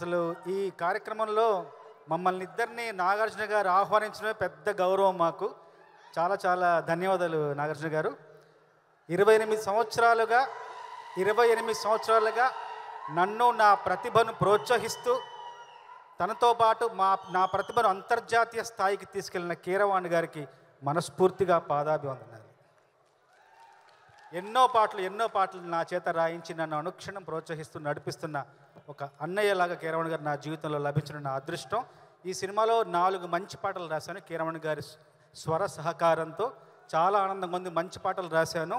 అసలు ఈ కార్యక్రమంలో మమ్మల్ని ఇద్దరిని నాగార్జున గారు ఆహ్వానించడమే పెద్ద గౌరవం మాకు. చాలా చాలా ధన్యవాదాలు నాగార్జున గారు. 28 సంవత్సరాలుగా నన్ను నా ప్రతిభను ప్రోత్సహిస్తూ తనతో పాటు నా ప్రతిభను అంతర్జాతీయ స్థాయికి తీసుకెళ్లిన కీరవాణి గారికి మనస్ఫూర్తిగా పాదాభివందనాలు. ఎన్నో పాటలు నా చేత రాయించి నన్ను అనుక్షణం ప్రోత్సహిస్తూ నడిపిస్తున్న ఒక అన్నయ్యలాగా కీరవాణి గారు నా జీవితంలో లభించిన నా అదృష్టం. ఈ సినిమాలో 4 మంచి పాటలు రాశాను కీరవాణి గారి స్వర సహకారంతో. చాలా ఆనందంగా ఉంది. మంచి పాటలు రాశాను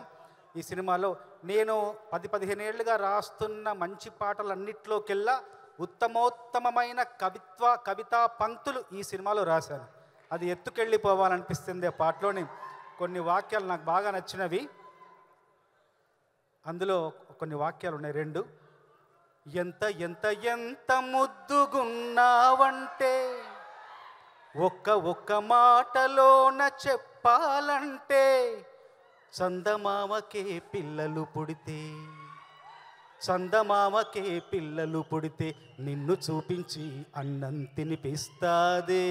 ఈ సినిమాలో. నేను 10-15 ఏళ్ళుగా రాస్తున్న మంచి పాటలన్నిట్లోకెల్లా ఉత్తమోత్తమైన కవితా పంక్తులు ఈ సినిమాలో రాశాను. అది ఎత్తుకెళ్ళిపోవాలనిపిస్తుంది. ఆ పాటలోని కొన్ని వాక్యాలు నాకు బాగా నచ్చినవి. అందులో కొన్ని వాక్యాలు ఉన్నాయి 2. ఎంత ఎంత ఎంత ముద్దుగున్నావంటే ఒక్క మాటలోన చెప్పాలంటే చందమామకే పిల్లలు పుడితే నిన్ను చూపించి అన్నం తినిపిస్తాదే.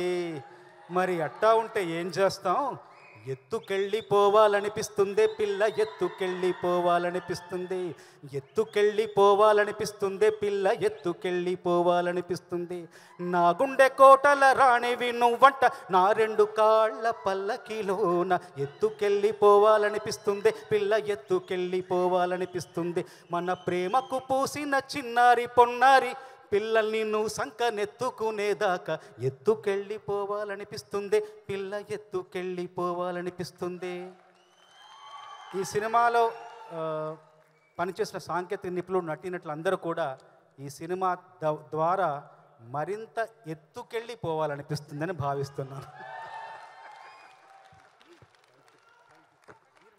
మరి అట్టా ఉంటే ఏం చేస్తాం? ఎత్తుకెళ్ళిపోవాలనిపిస్తుంది పిల్ల, ఎత్తుకెళ్ళిపోవాలనిపిస్తుంది. నా గుండె కోటల రాణివి నువ్వంట, నా 2 కాళ్ళ పల్లకిలోన ఎత్తుకెళ్ళిపోవాలనిపిస్తుంది. మన ప్రేమకు పూసిన చిన్నారి పొన్నారి పిల్లల్ని నువ్వు సంకనెత్తుకునేదాకా ఎత్తుకెళ్ళిపోవాలనిపిస్తుంది. ఈ సినిమాలో పనిచేసిన సాంకేతిక నిపుణులు, నటీనటులు అందరూ కూడా ఈ సినిమా ద్వారా మరింత ఎత్తుకెళ్ళిపోవాలనిపిస్తుందని భావిస్తున్నాను.